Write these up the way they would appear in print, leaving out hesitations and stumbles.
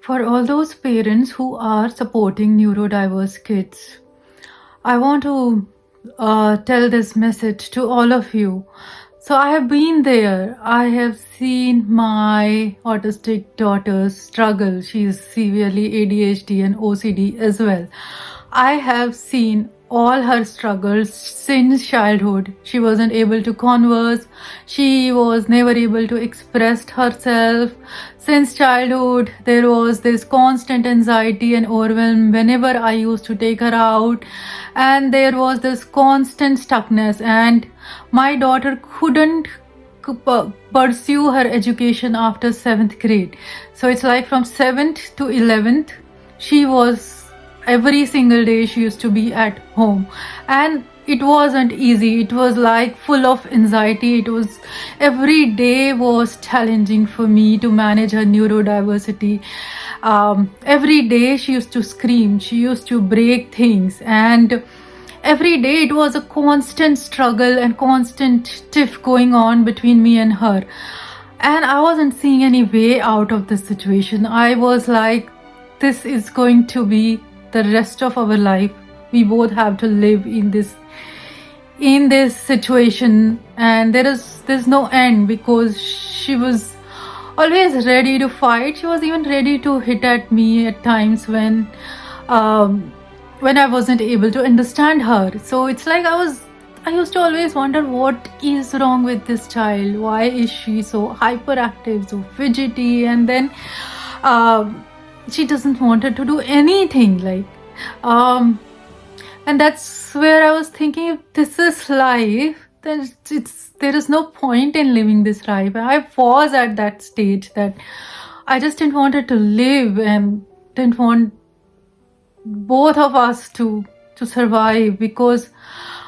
For all those parents who are supporting neurodiverse kids, I want to tell this message to all of you. So I have been there. I have seen my autistic daughter struggle. She is severely ADHD and OCD as well. I have seen all her struggles since childhood. She wasn't able to converse. She was never able to express herself. Since childhood, there was this constant anxiety and overwhelm whenever I used to take her out. And there was this constant stuckness. And my daughter couldn't pursue her education after 7th grade. So it's like from 7th to 11th, she was every single day she used to be at home, and it wasn't easy. It was like full of anxiety. It was every day was challenging for me to manage her neurodiversity. Every day she used to scream, she used to break things, and every day it was a constant struggle and constant tiff going on between me and her. And I wasn't seeing any way out of this situation. I was like, this is going to be the rest of our life. We both have to live in this situation, and there's no end, because she was always ready to fight. She was even ready to hit at me at times when I wasn't able to understand her. So it's like I used to always wonder, what is wrong with this child? Why is she so hyperactive, so fidgety? And then she doesn't want her to do anything, like and that's where I was thinking, if this is life, then there is no point in living this life. I was at that stage that I just didn't want her to live, and didn't want both of us to survive, because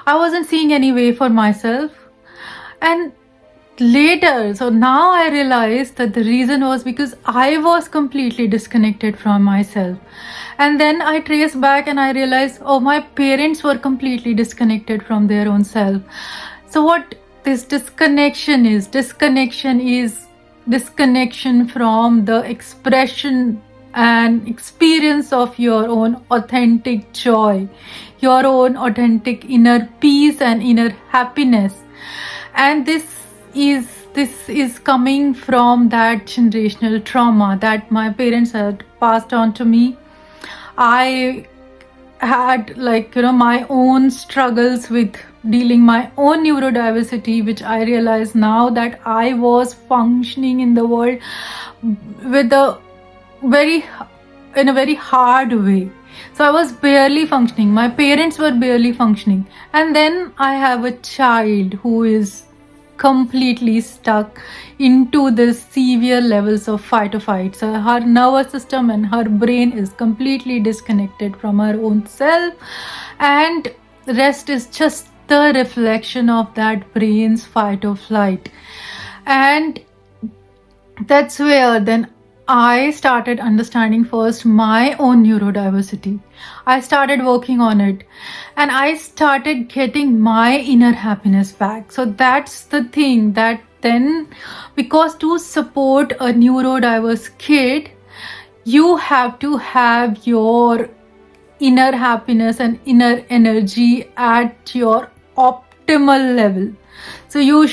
I wasn't seeing any way for myself. And later, so now I realized that the reason was because I was completely disconnected from myself. And then I traced back and I realized, oh, my parents were completely disconnected from their own self. So what this disconnection is disconnection from the expression and experience of your own authentic joy, your own authentic inner peace and inner happiness. And this is coming from that generational trauma that my parents had passed on to me. I had, like, my own struggles with dealing my own neurodiversity, which I realize now that I was functioning in the world with in a very hard way. So I was barely functioning. My parents were barely functioning. And then I have a child who is completely stuck into this severe levels of fight or flight. So her nervous system and her brain is completely disconnected from her own self, and rest is just the reflection of that brain's fight or flight. And that's where then I started understanding first my own neurodiversity. I started working on it, and I started getting my inner happiness back. So that's the thing, that then, because to support a neurodiverse kid, you have to have your inner happiness and inner energy at your optimal level. So you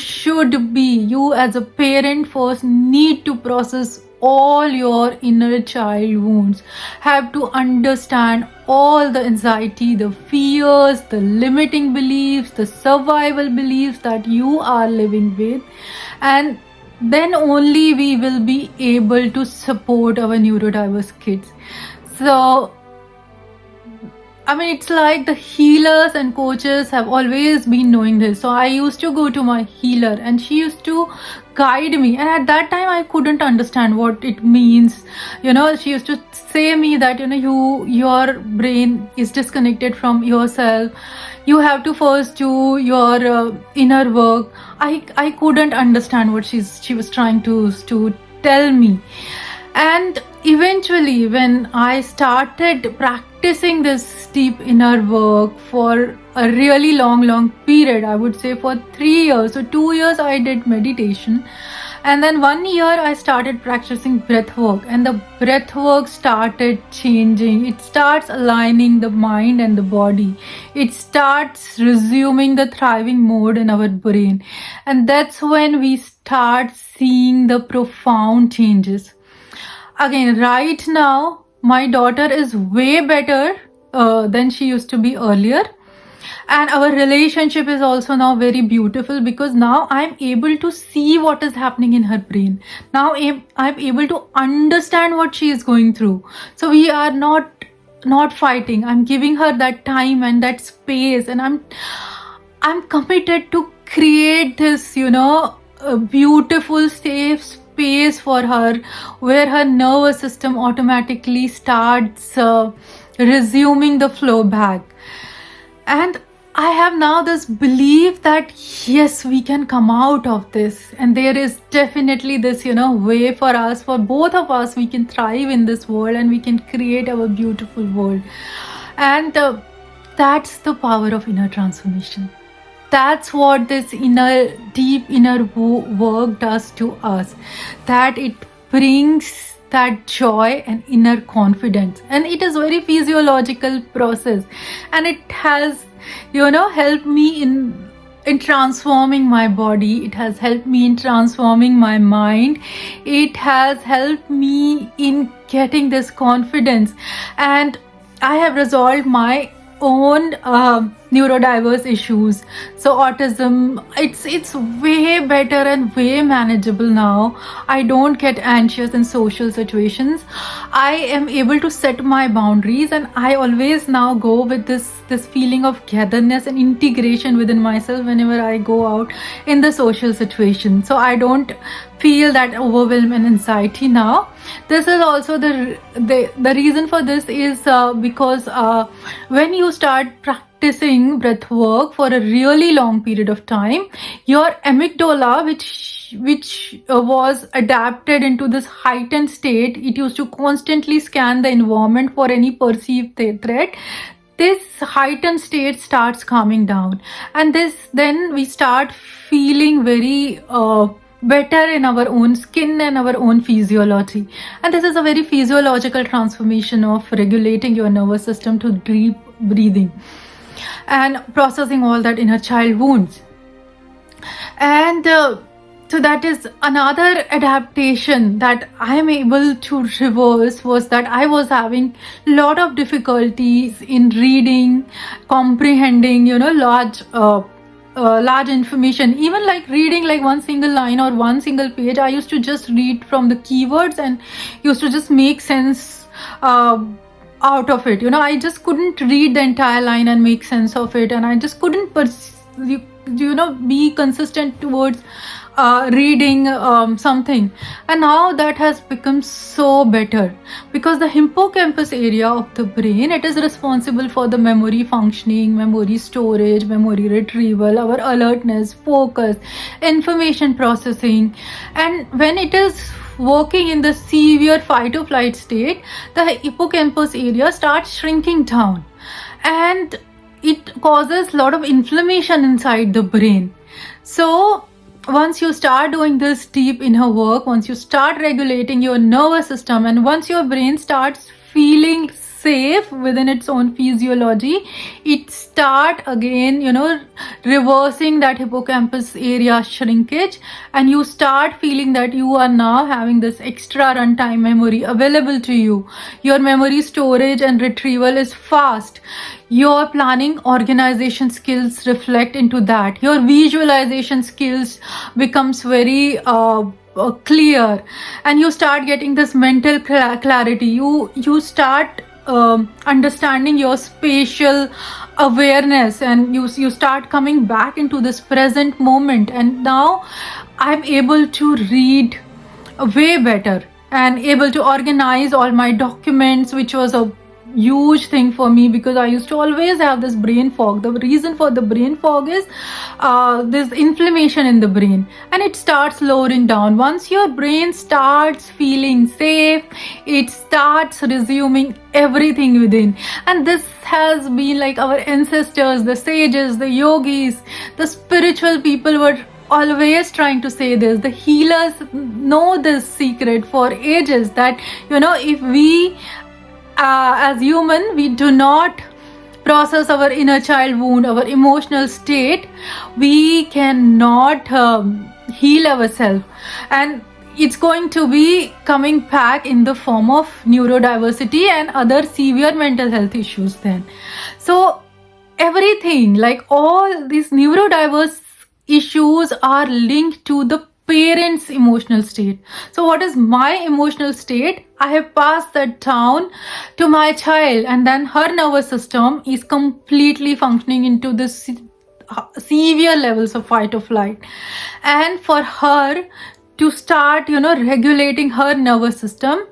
as a parent first need to process all your inner child wounds, have to understand all the anxiety, the fears, the limiting beliefs, the survival beliefs that you are living with, and then only we will be able to support our neurodiverse kids. So it's like the healers and coaches have always been knowing this. So I used to go to my healer, and she used to guide me. And at that time, I couldn't understand what it means. She used to say me that, your brain is disconnected from yourself. You have to first do your inner work. I couldn't understand what she was trying to tell me. And eventually, when I started practicing this deep inner work for a really long period, I would say for 3 years. So 2 years I did meditation, And then 1 year I started practicing breath work, and the breath work started changing. It starts aligning the mind and the body. It starts resuming the thriving mode in our brain. And that's when we start seeing the profound changes. Again, right now, my daughter is way better than she used to be earlier. And our relationship is also now very beautiful, because now I'm able to see what is happening in her brain. Now I'm able to understand what she is going through. So we are not fighting. I'm giving her that time and that space, and I'm committed to create this, a beautiful safe space for her, where her nervous system automatically starts resuming the flow back. And I have now this belief that yes, we can come out of this, and there is definitely this, way for us, for both of us. We can thrive in this world, and we can create our beautiful world. And that's the power of inner transformation. That's what this deep inner work does to us, that it brings that joy and inner confidence. And it is very physiological process, and it has helped me in transforming my body. It has helped me in transforming my mind. It has helped me in getting this confidence, and I have resolved my own neurodiverse issues. So autism, it's way better and way manageable now. I don't get anxious in social situations. I am able to set my boundaries, and I always now go with this feeling of togetherness and integration within myself whenever I go out in the social situation. So I don't feel that overwhelm and anxiety now. This is also the reason for this is because when you start practicing breath work for a really long period of time, your amygdala, which was adapted into this heightened state, it used to constantly scan the environment for any perceived threat. This heightened state starts calming down, and then we start feeling very better in our own skin and our own physiology. And this is a very physiological transformation of regulating your nervous system to deep breathing and processing all that inner child wounds. And so that is another adaptation that I am able to reverse, was that I was having a lot of difficulties in reading, comprehending, large information. Even like reading like one single line or one single page, I used to just read from the keywords and used to just make sense out of it. I just couldn't read the entire line and make sense of it, and I just couldn't be consistent towards reading something. And now that has become so better, because the hippocampus area of the brain, it is responsible for the memory functioning, memory storage, memory retrieval, our alertness, focus, information processing. And when it is working in the severe fight or flight state, the hippocampus area starts shrinking down, and it causes a lot of inflammation inside the brain. So once you start doing this deep inner work, once you start regulating your nervous system, and once your brain starts feeling safe within its own physiology, it start again reversing that hippocampus area shrinkage, and you start feeling that you are now having this extra runtime memory available to you. Your memory storage and retrieval is fast. Your planning organization skills reflect into that. Your visualization skills becomes very clear, and you start getting this mental clarity. You start understanding your spatial awareness, and you start coming back into this present moment. And now I'm able to read way better and able to organize all my documents, which was a huge thing for me, because I used to always have this brain fog. The reason for the brain fog is this inflammation in the brain, and it starts lowering down. Once your brain starts feeling safe, it starts resuming everything within. And this has been like our ancestors, the sages, the yogis, the spiritual people were always trying to say this. The healers know this secret for ages, that if we as human, we do not process our inner child wound, our emotional state, we cannot heal ourselves, and it's going to be coming back in the form of neurodiversity and other severe mental health issues then. So everything, like all these neurodiverse issues, are linked to the parent's emotional state. So what is my emotional state? I have passed that down to my child, and then her nervous system is completely functioning into this severe levels of fight or flight. And for her to start regulating her nervous system,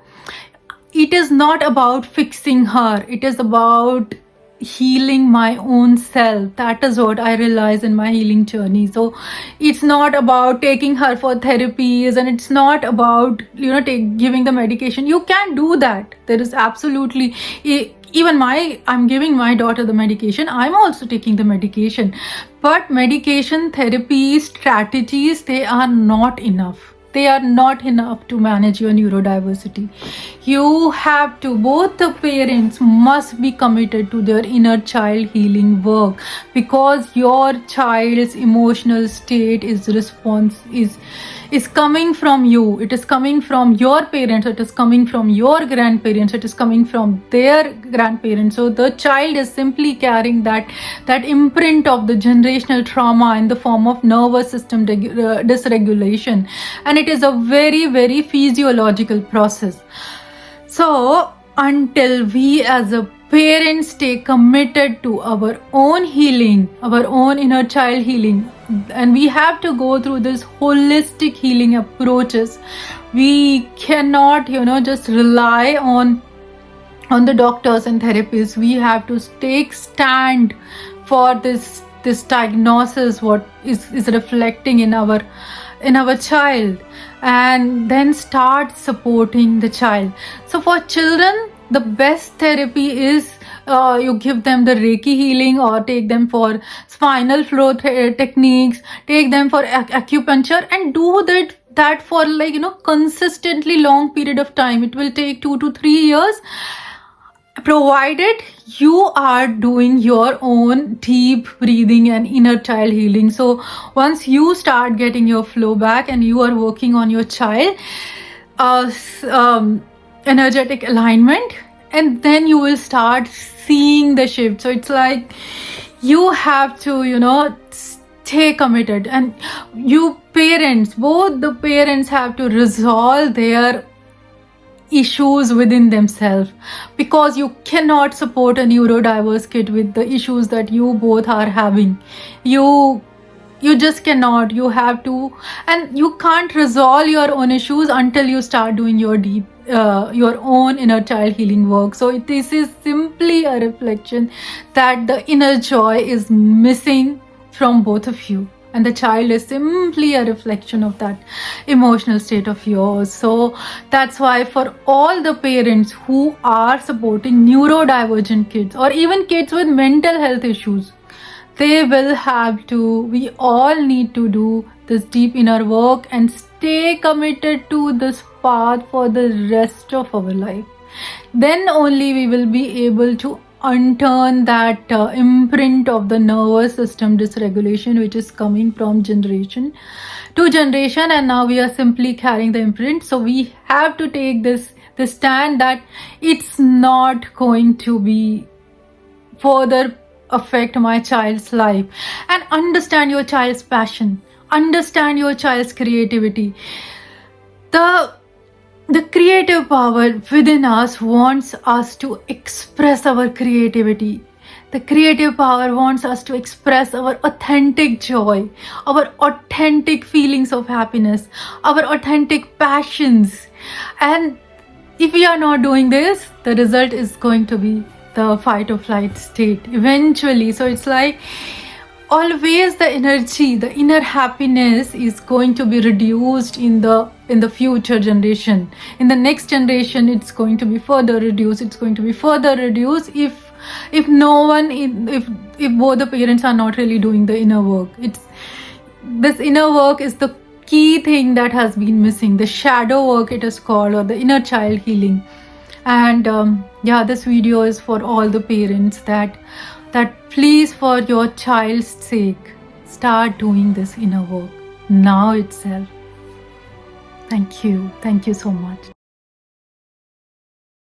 it is not about fixing her, it is about healing my own self. That is what I realized in my healing journey. So it's not about taking her for therapies, and it's not about giving the medication. You can do that. There is absolutely, even I'm giving my daughter the medication, I'm also taking the medication, but medication, therapy, strategies, they are not enough. They are not enough to manage your neurodiversity. You have to, both the parents must be committed to their inner child healing work, because your child's emotional state is coming from you. It is coming from your parents, it is coming from your grandparents, it is coming from their grandparents. So the child is simply carrying that imprint of the generational trauma in the form of nervous system dysregulation, and it is a very, very physiological process. So until we as a parents stay committed to our own healing, our own inner child healing, and we have to go through this holistic healing approaches, we cannot just rely on the doctors and therapists. We have to take stand for this diagnosis, what is reflecting in our child, and then start supporting the child. So for children, the best therapy is you give them the Reiki healing, or take them for spinal flow techniques, take them for acupuncture, and do that for consistently long period of time. It will take 2 to 3 years, provided you are doing your own deep breathing and inner child healing. So once you start getting your flow back and you are working on your child energetic alignment, and then you will start seeing the shift. So it's like you have to stay committed, and you parents, both the parents, have to resolve their issues within themselves, because you cannot support a neurodiverse kid with the issues that you both are having. You just cannot. You have to, and you can't resolve your own issues until you start doing your own inner child healing work. So this is simply a reflection that the inner joy is missing from both of you, and the child is simply a reflection of that emotional state of yours. So that's why for all the parents who are supporting neurodivergent kids, or even kids with mental health issues, we all need to do this deep inner work and stay committed to this path for the rest of our life. Then only we will be able to unturn that imprint of the nervous system dysregulation, which is coming from generation to generation, and now we are simply carrying the imprint. So we have to take this stand that it's not going to be further affect my child's life, and understand your child's passion, understand your child's creativity. The creative power within us wants us to express our creativity. The creative power wants us to express our authentic joy, our authentic feelings of happiness, our authentic passions. And if we are not doing this, the result is going to be the fight or flight state eventually. So it's like always the energy, the inner happiness is going to be reduced in the future generation. In the next generation, it's going to be further reduced. It's going to be further reduced if both the parents are not really doing the inner work. this inner work is the key thing that has been missing, the shadow work it is called, or the inner child healing. And yeah, this video is for all the parents that please, for your child's sake, start doing this inner work now itself. Thank you so much.